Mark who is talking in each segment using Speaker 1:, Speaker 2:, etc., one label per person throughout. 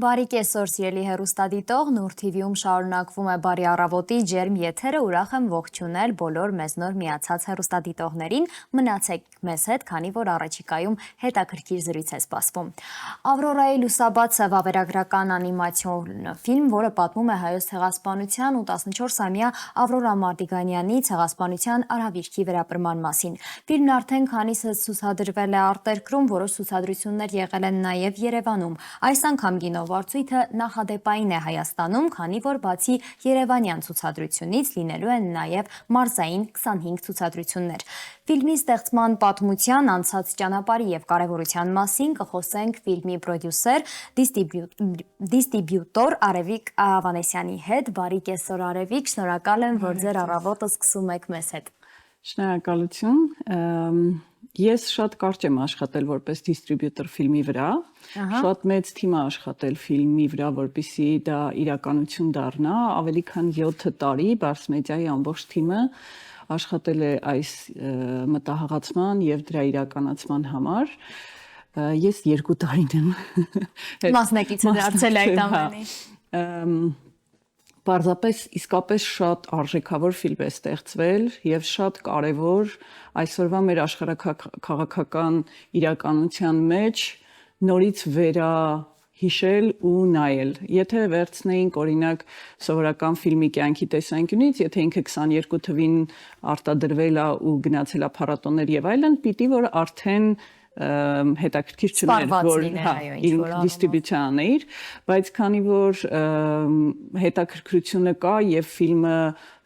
Speaker 1: Բարի կեսօր, սիրելի հեռուստադիտող, Նուր TV-ում շարունակվում է բարի առավոտի ջերմ եթերը, ուրախ եմ ողջունել բոլոր մեզ նոր միացած հեռուստադիտողներին, մնացեք մեզ հետ, քանի որ առաջիկայում հետաքրքիր զրույց է սպասվում։ Ավրորայի լուսաբացը վավերագրական անիմացիոն ֆիլմ, որը պատմում է հայոց ցեղասպանության ու 14-ամյա Ավրորա Մարտիգանյանի ցեղասպանության արհավիրքի վերապրման մասին։ Ֆիլմն արդեն քանիսը ցուցադրվել է արտերկրում, որոշ ցուցադրություններ եղել են նաև Երևանում։ Այս անգամ կինովարցույթը նախադեպային է Հայաստանում, քանի որ բացի երևանյան ցուցադրությունից լինելու են նաև մարզային 25 ցուցադրություններ։ Ֆիլմի ստեղծման պատմության, անցած ճանապարհի եւ կարեւորության մասին կխոսենք ֆիլմի պրոդյուսեր, դիստրիբյուտոր Արևիկ Ավանեսյանի հետ։ Բարի կեսօր, Արևիկ, շնորհակալ եմ, որ ձեր առավոտը սկսում եք մեզ հետ։
Speaker 2: Շնորհակալություն։ Ես շատ կարճ եմ աշխատել որպես դիստրիբյուտոր ֆիլմի վրա, շատ մեծ թիմ է աշխատել ֆիլմի վրա, որպեսզի դա իրականություն դառնա, ավելի քան 7 տարի Bars Media-ի ամբողջ թիմը աշխատել է այս մտահղացման եւ դրա իրականացման համար։ Ես 2 տարին եմ
Speaker 1: մասնակիցը դարձել այդ ամենի։
Speaker 2: Պարզապես իսկապես շատ արժեքավոր ֆիլմ է ստեղծվել եւ շատ կարեւոր այսօրվա մեր աշխարհաքաղաքական իրականության մեջ նորից վերահիշել ու նայել։ Եթե վերցնեինք օրինակ սովորական ֆիլմի կյանքի տեսանկյունից, եթե ինքը 22 թվին արտադրվել է ու գնացել է փառատոներ եւ այլն, պիտի որ արդեն հետաքրքիր չներ, որ դիստրիբյուցիա անեիր, բայց քանի որ հետաքրքրությունը կա եւ ֆիլմը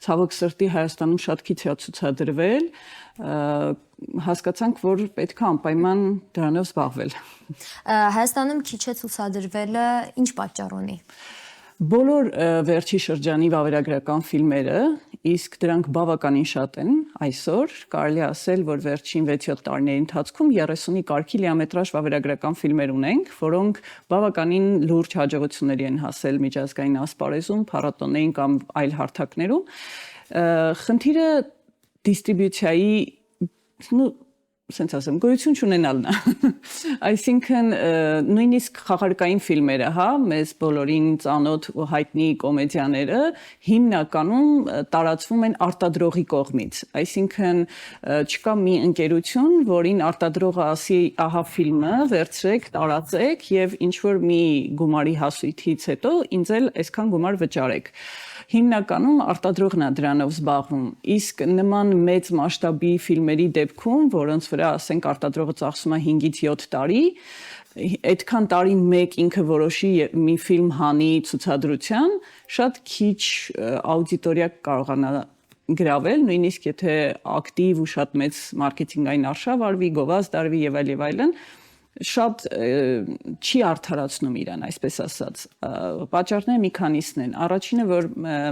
Speaker 2: ցավոք սրտի Հայաստանում շատ քիչ է ցուցադրվել, հասկացանք, որ պետք է անպայման դրանով զբաղվել։
Speaker 1: Հայաստանում քիչ է ցուցադրվելը ինչ պատճառ ունի։
Speaker 2: Բոլոր վերջի շրջանի վավերագրական ֆիլմերը, իսկ դրանք բավականին շատ են այսօր, կարելի է ասել, որ վերջին 6-7 տարիների ընթացքում 30-ի կարգի լիամետրաժ վավերագրական ֆիլմեր ունենք, որոնք բավականին լուրջ հաջողությունների են հասել միջազգային ասպարեզում, փառատոներին կամ այլ հարթակներում։ Խնդիրը դիստրիբյուցիայի սենց ասեմ, գոյություն չունենալն է։ Այսինքն նույնիսկ խաղարկային ֆիլմերը, հա, մեզ բոլորին ծանոթ ու հայտնի կոմեդիաները հիմնականում տարածվում են արտադրողի կողմից։ Այսինքն չկա մի ընկերություն, որին արտադրողը ասի, ահա ֆիլմը, վերցրեք, տարածեք եւ ինչ որ մի գումարի հասույթից հետո ինձ էլ այսքան գումար վճարեք։ Հիմնականում արտադրողն է դրանով զբաղվում, իսկ նման մեծ մասշտաբի ֆիլմերի դեպքում, որոնց վրա ասենք արտադրողը ծախսում է 5-ից 7 տարի, այդքան տարի մեկ ինքը որոշի մի ֆիլմ հանի ցուցադրության, շատ քիչ աուդիտորիա կարողանա գրավել, նույնիսկ եթե ակտիվ ու շատ մեծ մարքեթինգային արշավ արվի, գովազ դարվի եւ այլն, շատ չի արդարացնում իրան, այսպես ասած։ Պատճառները մի քանիսն են։ Առաջինը, որ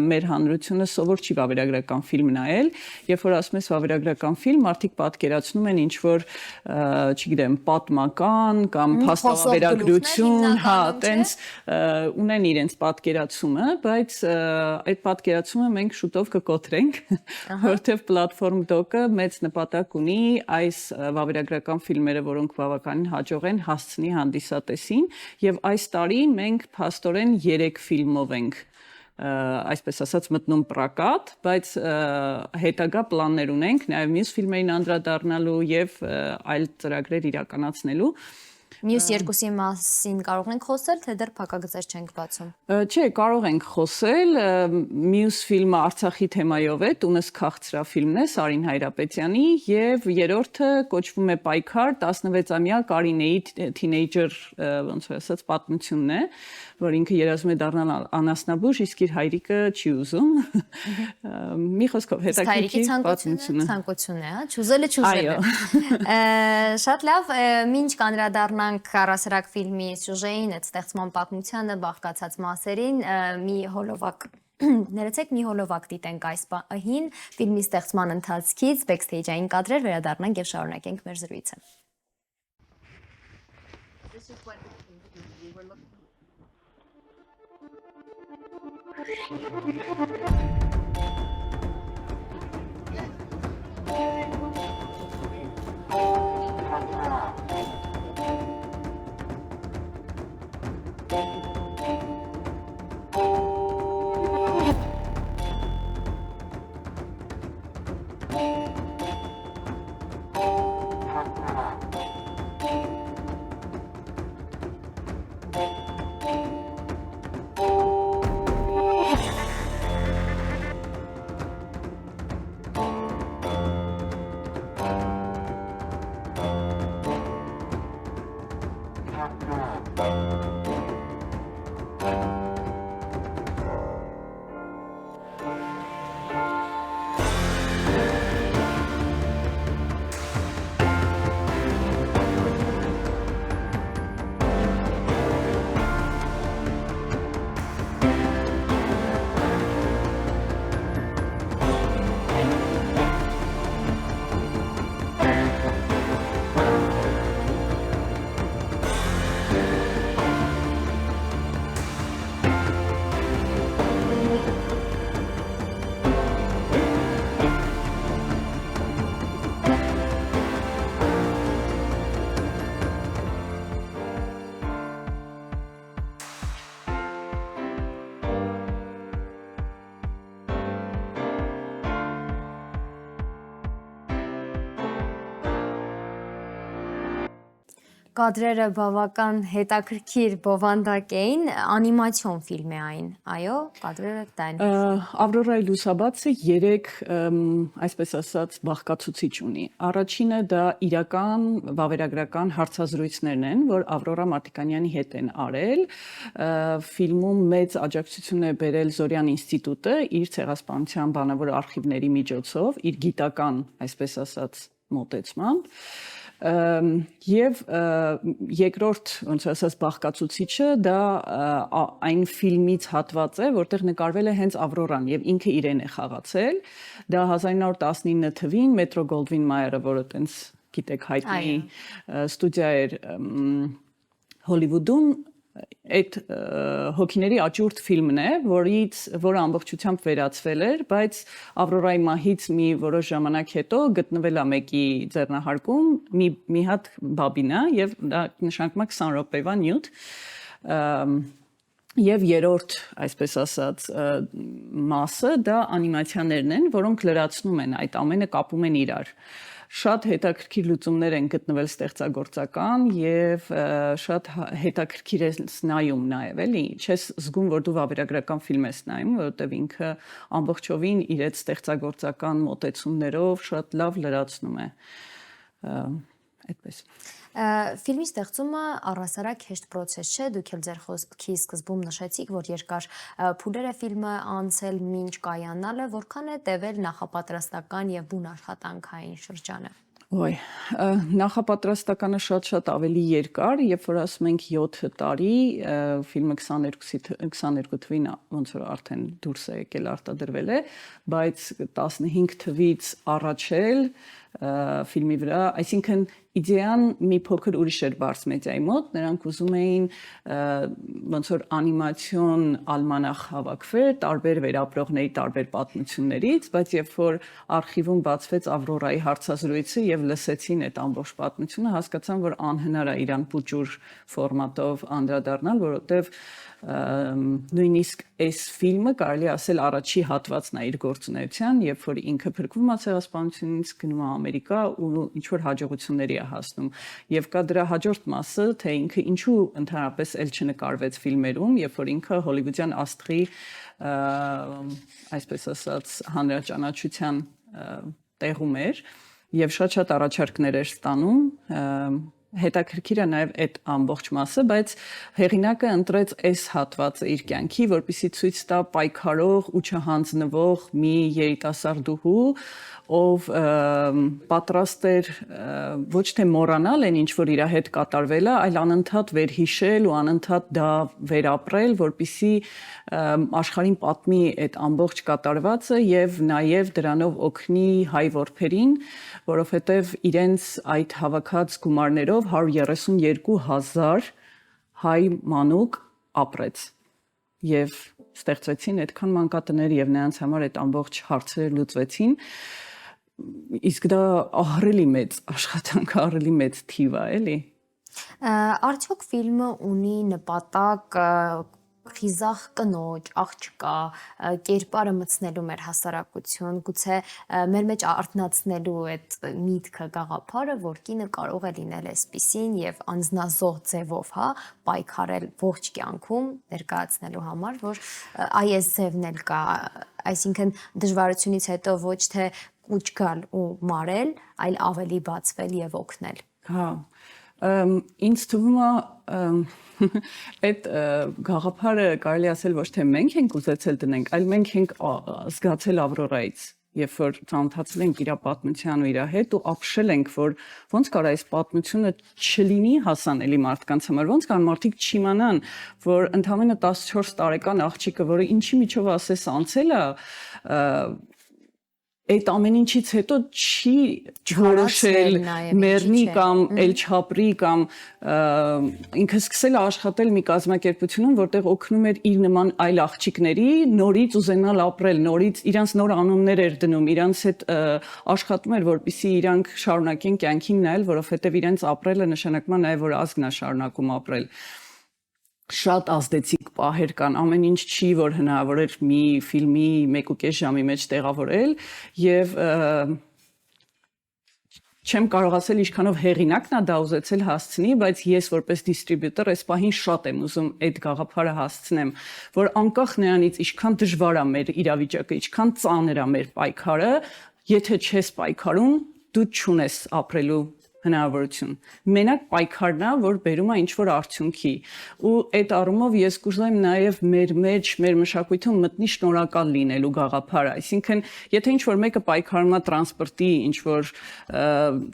Speaker 2: մեր հանրությունը սովոր չի վավերագրական ֆիլմ նայել, երբ որ ասում ես վավերագրական ֆիլմ, մարդիկ պատկերացնում են ինչ որ, չգիտեմ, պատմական կամ փաստավավերագրություն, հա, տենց ունեն իրենց պատկերացումը, բայց այդ պատկերացումը մենք շուտով կկոտրենք, որովհետև Platform Doc-ը մեծ նպատակ ունի այս վավերագրական ֆիլմերը, որոնք բավականին հաջող են հասցնի հանդիսատեսին եւ այս տարի մենք փաստորեն 3 ֆիլմով ենք այսպես ասած մտնում պրակատ, բայց հետագա պլաններ ունենք նաեւ մյուս ֆիլմերին անդրադառնալու եւ այլ ծրագրեր իրականացնելու։
Speaker 1: Մյուս երկուսի մասին կարող ենք խոսել, թե դեռ փակագծեր չենք բացում։
Speaker 2: Չէ, կարող ենք խոսել։ Մյուս ֆիլմը Արցախի թեմայով է, Տունս քաղցրա ֆիլմն է Սարին Հայրապետյանի եւ երրորդը կոչվում է Պայքար, 16-ամյա Կարինեի թինեյջեր, ոնց որ ասած, պատմությունն է, որ ինքը երազում է դառնալ անասնաբույժ, իսկ իր հայրիկը չի ուզում։ Մի խոսքով հետաքրքիր պատմություն է։
Speaker 1: Ցանկություն է, հա, չուզելը չուզել է։ Շատ լավ, ինչ կանդրադառնանք առասարակ ֆիլմի սյուժեին, այդ ստեղծման պատմությանը, բաղկացած մասերին, մի հոլովակ Ներեցեք մի հոլովակ դիտենք այս պահին ֆիլմի ստեղծման ընթացքից, բեքսթեյջային կադրեր, վերադառնանք եւ շարունակենք մեր զրույցը։ Կադրերը բավական հետաքրքիր բովանդակ էին, անիմացիոն ֆիլմ է այն, այո, կադրերը դա են։
Speaker 2: Ավրորայի լուսաբացը 3, այսպես ասած, բաղկացուցիչ ունի։ Առաջինը դա իրական վավերագրական հարցազրույցներն են, որ Ավրորա Մարտիկանյանի հետ են արել։ Ֆիլմում մեծ աջակցություն է բերել Զորյան ինստիտուտը իր ցեղասպանության բանավոր արխիվների միջոցով, իր գիտական, այսպես ասած, մոտեցմամբ։ Եվ երկրորդ, ոնց ասած, բաղկացուցիչը դա այն ֆիլմից հատված է, որտեղ նկարվել է հենց Ավրորան եւ ինքը իրեն է խաղացել։ Դա 1919 թվին Մետրո Գոլդվին Մայերը, որը տենց գիտեք հայտնի ստուդիա էր Հոլիվուդում, այդ հոգիների աճուրդ ֆիլմն է, որը ամբողջությամբ վերացվել էր, բայց Ավրորայի մահից մի որոշ ժամանակ հետո գտնվել է մեկի ձեռնահարկում մի հատ բաբինա եւ դա նշանակում է 20 րոպեվա նյութ եւ երրորդ, այսպես ասած, մասը դա անիմացիաներն են, որոնք լրացնում են այդ ամենը, կապում են իրար։ Շատ հետաքրքիր լուծումներ են գտնվել ստեղծագործական եւ շատ հետաքրքիր է նայում նաեւ, էլի, չես զգում, որ դու վավերագրական ֆիլմ ես նայում, որովհետեւ ինքը ամբողջովին իր այդ ստեղծագործական մոտեցումներով շատ լավ լրացնում է։ Այդպես։
Speaker 1: Ֆիլմի ստեղծումը առհասարակ հեշտ process չէ, դուք էլ ձեր խոսքի սկզբում նշեցիք, որ երկար փուլեր է ֆիլմը անցել մինչ կայանալը, որքան է տևել նախապատրաստական եւ բուն աշխատանքային շրջանը։
Speaker 2: Ոյ, նախապատրաստականը շատ ավելի երկար, երբ որ ասում ենք 7 տարի, ֆիլմը 22 թվին ոնց որ արդեն դուրս է եկել, արտադրվել է, բայց 15 թվից առաջ էլ ֆիլմի վրա, այսինքն իդեան մի փոքր ուրիշ էր բարձ մեդիայի մոտ, նրանք ուզում էին ոնց որ անիմացիոն ալմանախ հավաքվեր տարբեր վերապրողների տարբեր պատմություններից, բայց երբ որ արխիվում բացվեց Ավրորայի հարցազրույցը եւ լսեցին այդ ամբողջ պատմությունը, հասկացան, որ անհնար է իրան փուճուր ֆորմատով անդրադառնալ, որովհետեւ նույնիսկ այս ֆիլմը կարելի ասել առաջի հատվածն է իր գործունեության, երբ որ ինքը փրկվում է ցեղասպանությունից, գնում է Ամերիկա ու ինչ որ հաջողությունների է հասնում։ Եվ կա դրա հաջորդ մասը, թե ինքը ինչու ընդհանրապես էլ չնկարվեց ֆիլմերում, երբ որ ինքը հոլիվուդյան աստղի, այսպես ասած, հանրաճանաչության տեղում էր եւ շատ առաջարկներ էր ստանում հետաքրքիր է նաև այդ ամբողջ մասը, բայց հեղինակը ընտրեց այս հատվածը իր կյանքի, որպեսզի ցույց տա պայքարող ու չհանձնվող մի երիտասարդուհու, ով պատրաստ էր ոչ թե մոռանալ այն ինչ որ իր հետ կատարվել է, այլ անընդհատ վերհիշել ու անընդհատ դա վերապրել, որպեսզի աշխարհին պատմի այդ ամբողջ կատարվածը եւ նաեւ դրանով օգնի հայ որբերին, որովհետեւ իրենց այդ հավաքած գումարներով 132,000 հայ մանուկ ապրեց եւ ստեղծվեցին այդքան մանկատներ եւ նրանց համար այդ ամբողջ հարցերը լուծվեցին, իսկ դա ահռելի մեծ աշխատանք, ահռելի մեծ թիվ է, էլի։
Speaker 1: Արդյոք ֆիլմը ունի նպատակ խիզախ կնոջ, աղջկա, կերպարը մտցնելու մեր հասարակություն, գուցե մեր մեջ արթնացնելու այդ միտքը, գաղափարը, որ կինը կարող է լինել այսպիսին եւ անձնազոհ ձևով, հա, պայքարել ողջ կյանքում ներկայացնելու համար, որ այս ձևն էլ կա, այսինքն դժվարությունից հետո ոչ թե կուչ գալ ու մարել, այլ ավելի բացվել եւ օգնել։
Speaker 2: Հա, ինձ թվում է այդ գաղափարը կարելի ասել ոչ թե մենք ենք ուզեցել դնենք, այլ մենք ենք զգացել Ավրորայից, երբ որ ծանոթացել ենք իր պատմության ու իր հետ ու ապշել ենք, որ ոնց կարող է այս պատմությունը չլինի հասանելի մարդկանց համար, ոնց կարող մարդիկ չիմանան, որ ընդամենը 14 տարեկան աղջիկը, որը ինչի միջով ասես անցել է, այդ ամեն ինչից հետո չի որոշել մեռնի կամ էլ չապրի կամ ինքը սկսել է աշխատել մի կազմակերպությունում, որտեղ օգնում էր իր նման այլ աղջիկների նորից ուզենալ ապրել, նորից իրանց նոր անուններ էր դնում, իրանց հետ աշխատում էր, որպեսզի իրանք շարունակեն կյանքին նայել, որովհետև իրենց ապրելը նշանակում է նաև որ ազգն է շարունակում ապրել։ Շատ ազդեցիկ պահեր կան, ամեն ինչ չի, որ հնարավոր էր մի ֆիլմի 1.5 ժամի մեջ տեղավորել եւ չեմ կարող ասել ինչքանով հեղինակն է դա ուզեցել հասցնի, բայց ես որպես դիստրիբյուտոր այս պահին շատ եմ ուզում այդ գաղափարը հասցնեմ, որ անկախ նրանից ինչքան դժվար է մեր իրավիճակը, ինչքան ծանր է մեր պայքարը, եթե չես պայքարում, դու չունես ապրելու հնարավորություն։ Մենակ պայքարն է, որ բերում է ինչ-որ արդյունքի։ Ու այդ առումով ես կուզեմ նաև մեր մեջ, մեր մշակույթում մտնի շնորհակալ լինելու գաղափարը։ Այսինքն, եթե ինչ-որ մեկը պայքարում է տրանսպորտի ինչ-որ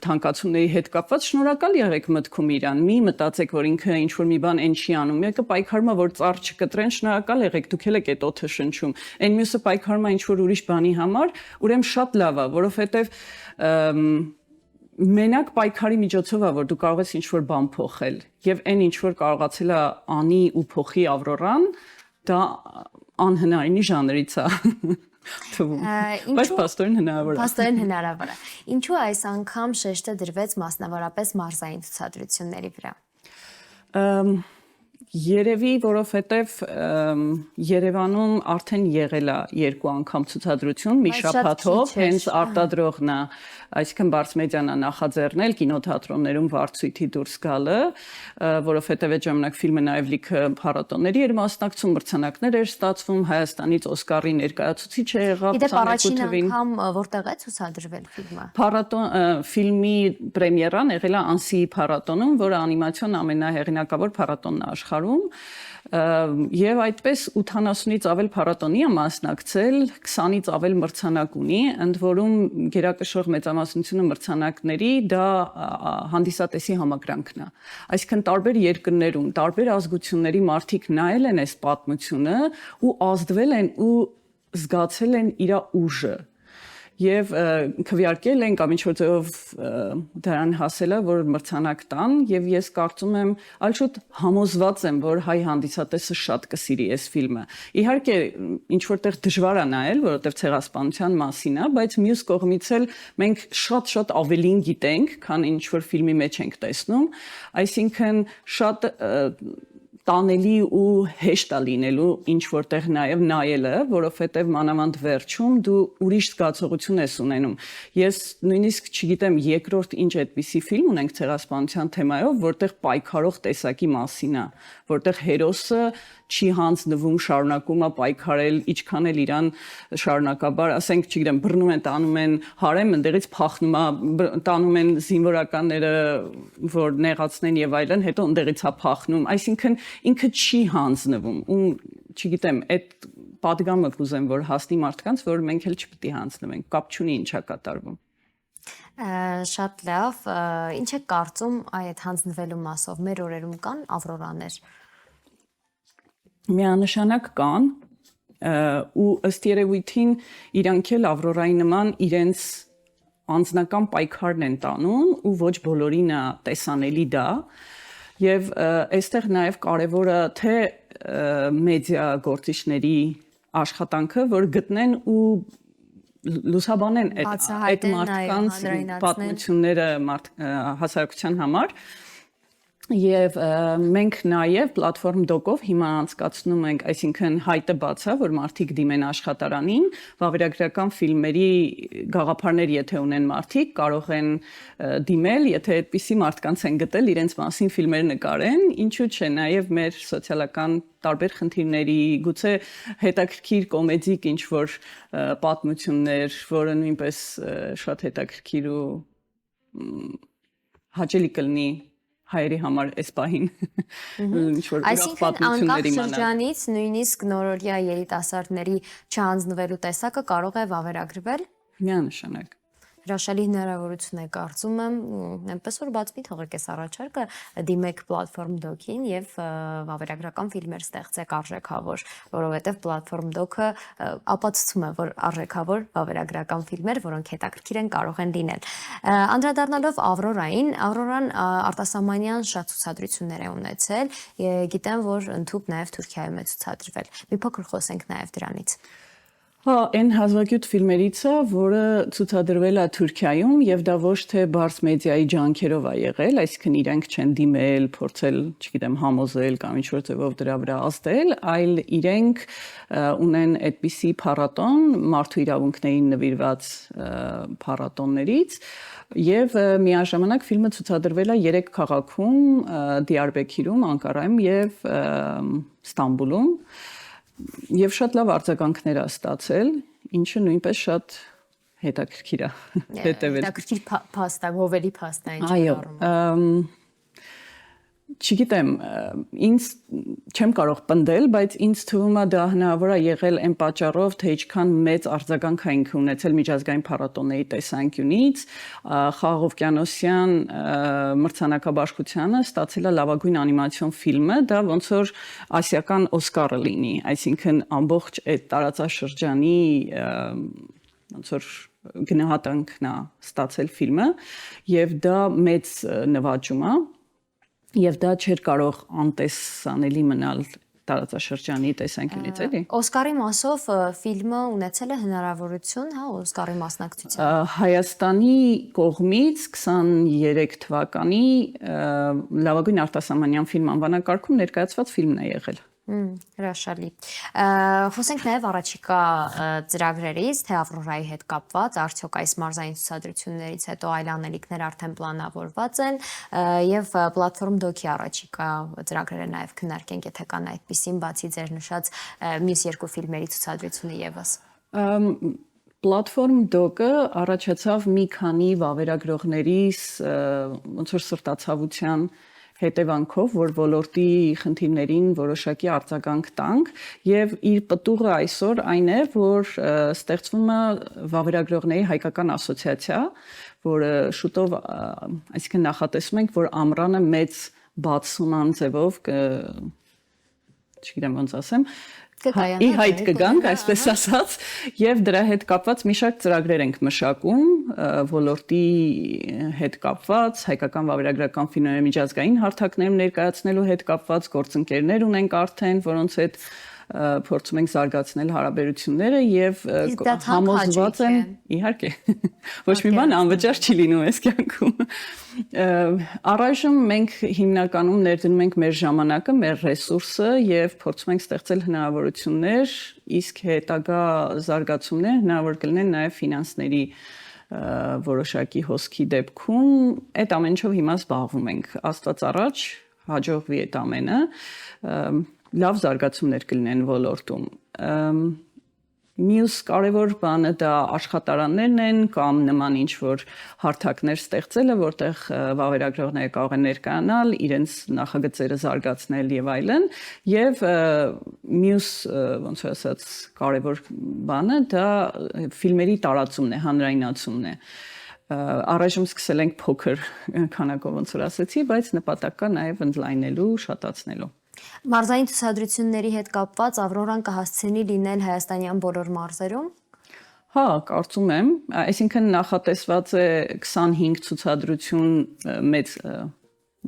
Speaker 2: թանկացումների հետ կապված, շնորհակալ եղեք մտքում իրան։ Մի մտածեք, որ ինքը ինչ-որ մի բան այն չի անում։ Մեկը պայքարում է, որ ծառ չկտրեն, շնորհակալ եղեք, դուք էլ եք այդ օդը շնչում։ Այն մյուսը պայքարում է ինչ-որ ուրիշ բանի համար, ուրեմն շատ լավ է, որովհետև մենակ պայքարի միջոցով է, որ դու կարող ես ինչ-որ բան փոխել, եւ այն ինչ-որ կարողացել է անի ու փոխի Ավրորան, դա անհնարինի ժանրից է թվում։ Բայց փաստորեն հնարավոր է։
Speaker 1: Փաստորեն հնարավոր է։ Ինչու այս անգամ շեշտը դրվեց մասնավորապես մարզային ցուցադրությունների վրա։
Speaker 2: Երևի, որովհետև Երևանում արդեն եղել է 2 անգամ ցուցադրություն, մի շաբաթով, հենց արտադրողն է, այսինքն Բարսմեդիան է նախաձեռնել կինոթատրոններում վարձույթի դուրս գալը, որովհետև այդ ժամանակ ֆիլմը նաև լիքը փառատոների էր մասնակցում, մրցանակներ էր ստացվում, Հայաստանից Օսկարի ներկայացուցիչ է եղավ 22 թվին։
Speaker 1: Իդեպ առաջին անգամ որտեղ է ցուցադրվել ֆիլմը։
Speaker 2: Ֆիլմի պրեմիերան եղել է Անսիի փառատոնում, որը անիմացիոն ամենահեղինակավոր փառատոնն է աշխարհում, եւ այդպես 80-ից ավել փառատոնի է մասնակցել, 20-ից ավել մրցանակ ունի, ընդ որում գերակշռող մեծամասնությունը մրցանակների դա հանդիսատեսի համակրանքն է։ Այսինքն տարբեր երկրներում, տարբեր ազգությունների մարդիկ նայել են այս պատմությունը ու ազդվել են ու զգացել են իր ուժը։ Եվ քվեարկել են կամ ինչ-որ ձևով դրան հասել է, որ մրցանակ տան, եւ ես կարծում եմ, այլ շուտ համոզված եմ, որ հայ հանդիսատեսը շատ կսիրի այս ֆիլմը։ Իհարկե, ինչ-որտեղ դժվար է նայել, որովհետեւ ցեղասպանության մասին է, բայց մյուս կողմից էլ մենք շատ-շատ ավելին գիտենք, քան ինչ-որ ֆիլմի մեջ ենք տեսնում, այսինքն շատ տանելի ու հեշտ է լինելու ինչ որտեղ նաև նայելը, որովհետև մանավանդ վերջում դու ուրիշ զգացողություն ես ունենում։ Ես նույնիսկ չգիտեմ երկրորդ ինչ այդպիսի ֆիլմ ունենք ցեղասպանության թեմայով, որտեղ պայքարող տեսակի մասին է, որտեղ հերոսը չի հանձնվում, շարունակում է պայքարել, ինչքան էլ իրան շարունակաբար, ասենք, չգիտեմ, բռնում են, տանում են հարեմ, ընդեղից փախնում է, տանում են զինվորականները, որ նեղացնեն եւ այլն, հետո ընդեղից է փախնում, այսինքն ինքը չի հանձնվում, ու չգիտեմ, այդ պատգամը կուզեմ, որ հասնի մարդկանց, որ մենք էլ չպիտի հանձնվենք, կապ չունի ինչա կատարվում։
Speaker 1: Շատ լավ, ինչ է կարծում այդ հանձնվելու մասով մեր օրերում կան ավրորաներ։
Speaker 2: Միանշանակ կան ու ըստ երևույթին իրանք էլ ավրորայի նման իրենց անձնական պայքարն են տանում ու ոչ բոլորին է տեսանելի դա եւ այստեղ նաեւ կարեւորը թե մեդիա գործիչների աշխատանքը, որ գտնեն ու լուսաբանեն այդ մարդկանց պատմությունները հասարակության համար Եվ մենք նաև պլատֆորմ դոկով հիմա անցկացնում ենք, այսինքն հայտը բաց է, որ մարդիկ դիմեն աշխատարանին, վավերագրական ֆիլմերի գաղափարներ եթե ունեն մարդիկ, կարող են դիմել, եթե այդպիսի մարդկանց են գտել, իրենց մասին ֆիլմեր նկարեն, ինչու՞ չէ, նաև մեր սոցիալական տարբեր խնդիրների, գուցե հետաքրքիր կոմեդիկ ինչ-որ պատմություններ, որը նույնպես շատ հետաքրքիր ու հաճելի կլինի հայերի համար այս պահին ինչ-որ ուրախ պատմությունների
Speaker 1: անկախ շրջանից նույնիսկ նորորյա երիտասարդների չհանձնվելու տեսակը կարող է վավերագրվել։
Speaker 2: Միանշանակ։
Speaker 1: Հրաշալի հնարավորություն է կարծում եմ, այնպես որ բացվի թողեք այս առաջարկը, դիմեք պլատֆորմ դոկին եւ վավերագրական ֆիլմեր ստեղծեք արժեքավոր, որովհետեւ պլատֆորմ դոկը ապացուցում է, որ արժեքավոր վավերագրական ֆիլմեր, որոնք հետաքրքիր են, կարող են լինել։ Անդրադառնալով Ավրորային, Ավրորան արտասահմանյան շատ ցուցադրություններ է ունեցել, գիտեմ, որ ընդհուպ նաեւ Թուրքիայում է ցուցադրվել։ Մի փոքր խոսենք նաեւ դրանից։
Speaker 2: Հա, այն հազվագյուտ ֆիլմերից է, որը ցուցադրվել է Թուրքիայում եւ դա ոչ թե բարձ մեդիայի ջանքերով է եղել, այսինքն իրենք չեն դիմել, փորձել, չգիտեմ, համոզել կամ ինչ-որ ձևով դրա վրա ազդել, այլ իրենք ունեն այդպիսի փառատոն մարդու իրավունքներին նվիրված փառատոններից եւ միաժամանակ ֆիլմը ցուցադրվել է 3 քաղաքում՝ Դիարբեքիրում, Անկարայում եւ Ստամբուլում։ Եվ շատ լավ արձագանքներ է ստացել, ինչը նույնպես շատ հետաքրքիր է հետևել։
Speaker 1: Հետաքրքիր փաստ է, հովելի փաստ է ինչ առումով։
Speaker 2: Այո, չգիտեմ, ինձ չեմ կարող պնդել, բայց ինձ թվում է դա հնարավոր է եղել այն պատճառով, թե ինչքան մեծ արձագանք է ինքը ունեցել միջազգային փառատոնների տեսանկյունից, Խաղաղօվկիանոսյան մրցանակաբաշխությանը ստացել է լավագույն անիմացիոն ֆիլմը, դա ոնց որ ասիական Օսկարը լինի, այսինքն ամբողջ այդ տարածաշրջանի ոնց որ գնահատանքն է ստացել ֆիլմը, եւ դա մեծ նվաճում է Եվ դա չէր կարող անտեսանելի մնալ տարածաշրջանի տեսանկյունից, էլի։
Speaker 1: Օսկարի մասով ֆիլմը ունեցել է հնարավորություն, հա, Օսկարի մասնակցության։
Speaker 2: Հայաստանի կողմից 23 թվականի լավագույն արտասահմանյան ֆիլմ անվանակարգում ներկայացված ֆիլմն է եղել։
Speaker 1: Հրաշալի։ Խոսենք նաև առաջիկա ծրագրերից, թե Ավրորայի հետ կապված, արդյոք այս մարզային ցուցադրություններից հետո այլ անելիքներ արդեն պլանավորված են եւ պլատֆորմ դոկի առաջիկա ծրագրերը նաև քննարկենք, եթե կան այդպիսին, բացի ձեր նշած մյուս 2 ֆիլմերի ցուցադրությունը եւս։
Speaker 2: Պլատֆորմ դոկը առաջացավ մի քանի վավերագրողներիս ոնց որ սրտացավության հետևանքով, որ ոլորտի խնդիրներին որոշակի արձագանք տանք եւ իր պտուղը այսօր այն է, որ ստեղծվում է վավերագրողների հայկական ասոցիացիա, որը շուտով, այսինքն նախատեսում ենք, որ ամռանը մեծ բացման ձևով չգիտեմ ոնց ասեմ, ի հայտ կգանք, այսպես ասած, եւ դրա հետ կապված մի շարք ծրագրեր ենք մշակում, ոլորտի հետ կապված, հայկական վավերագրական ֆիլմերի միջազգային հարթակներում ներկայացնելու հետ կապված գործընկերներ ունենք արդեն, որոնց հետ փորձում ենք զարգացնել հարաբերությունները եւ
Speaker 1: Իսկ դա թանկ
Speaker 2: համոզված եմ,
Speaker 1: հաճույք է։
Speaker 2: իհարկե, ոչ մի բան անվճար չի լինում այս կյանքում։ Առայժմ մենք հիմնականում ներդնում ենք մեր ժամանակը, մեր ռեսուրսը եւ փորձում ենք ստեղծել հնարավորություններ, իսկ հետագա զարգացումներ հնարավոր կլինեն նաեւ ֆինանսների որոշակի հոսքի դեպքում այդ ամեն ինչով հիմա զբաղվում ենք։ Աստված առաջ հաջողվի այդ ամենը, լավ զարգացումներ կլինեն ոլորտում։ Մյուս կարևոր բանը դա աշխատարաններն են կամ նման ինչ-որ հարթակներ ստեղծելը, որտեղ վավերագրողները կարող են ներկայանալ, իրենց նախագծերը զարգացնել եւ այլն, եւ մյուս ոնց ասած կարևոր բանը դա ֆիլմերի տարածումն է, հանրայնացումն է։ Առայժմ սկսել ենք փոքր քանակով ոնց որ ասեցի, բայց նպատակ կա նաեւ ընդլայնելու, շատացնելու։
Speaker 1: Մարզային ցուցադրությունների հետ կապված Ավրորան կհասցնի լինել հայաստանյան բոլոր մարզերում։
Speaker 2: Հա, կարծում եմ, այսինքն նախատեսված է 25 ցուցադրություն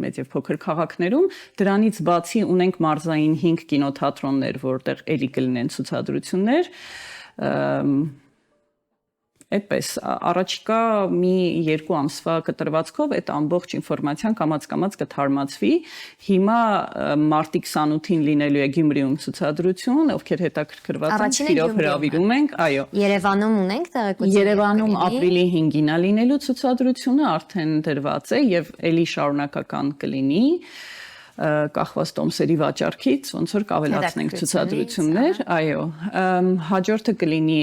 Speaker 2: մեծ եւ փոքր քաղաքներում, դրանից բացի ունենք մարզային 5 կինոթատրոններ, որտեղ էլի կլինեն ցուցադրություններ։ Այդպես առաջիկա մի 2 ամսվա կտրվածքով այդ ամբողջ ինֆորմացիան կամաց-կամաց կթարմացվի։ Հիմա մարտի 28-ին լինելու է Գյումրիում ցուցադրություն, ովքեր հետաքրքրված են, իրոք հրավիրում ենք, այո։
Speaker 1: Երևանում ունենք տեղեկություն։
Speaker 2: Երևանում ապրիլի 5-ին է լինելու ցուցադրությունը, արդեն դրված է եւ էլի շարունակական կլինի։ Կախված տոմսերի վաճառքից, ոնց որ կավելացնենք ցուցադրություններ, այո, հաջորդը կլինի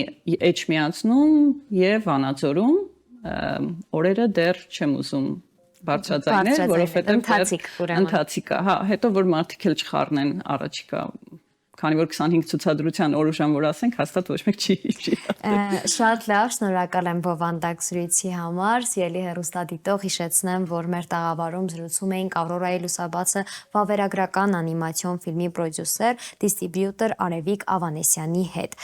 Speaker 2: Էջմիածնում եւ Վանաձորում, օրերը դեռ չեմ ուզում բարձրաձայնել, որովհետեւ ընթացիկ է, հա, հետո որ մարդիկ էլ չխառնեն առաջիկա, քանի որ 25 ցուցադրության օր ու ժամ որ ասենք, հաստատ ոչ մեկ չի։
Speaker 1: Շատ լավ, շնորհակալ եմ բովանդակ զրույցի համար։ Սիրելի հեռուստադիտող, հիշեցնեմ, որ մեր տաղավարում զրուցում էինք Ավրորայի լուսաբացը վավերագրական անիմացիոն ֆիլմի պրոդյուսեր, դիստրիբյուտոր Արևիկ Ավանեսյանի հետ։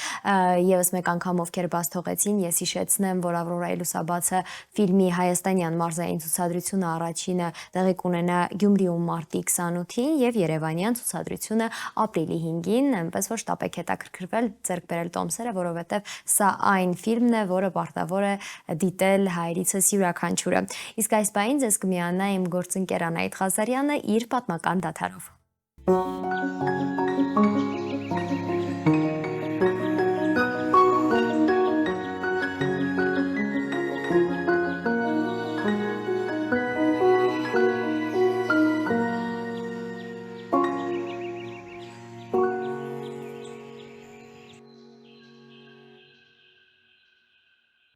Speaker 1: Եվս մեկ անգամ ովքեր բաց թողեցին, ես հիշեցնեմ, որ Ավրորայի լուսաբացը ֆիլմի հայաստանյան մարզային ցուցադրությունը առաջինը տեղի կունենա Գյումրիում մարտի 28-ին եւ Երևանյան ցուցադրությունը ապրիլի 5-ին, այնպես որ շտապեք հետաքրքրվել, ձեռք բերել տոմսերը, որովհետև սա այն ֆիլմն է, որը պարտավոր է դիտել հայրիցս յուրաքանչյուրը։ Իսկ այս պահին ձեզ կմիանա իմ գործընկեր Անահիտ Ղազարյանը իր պատմական դադարով։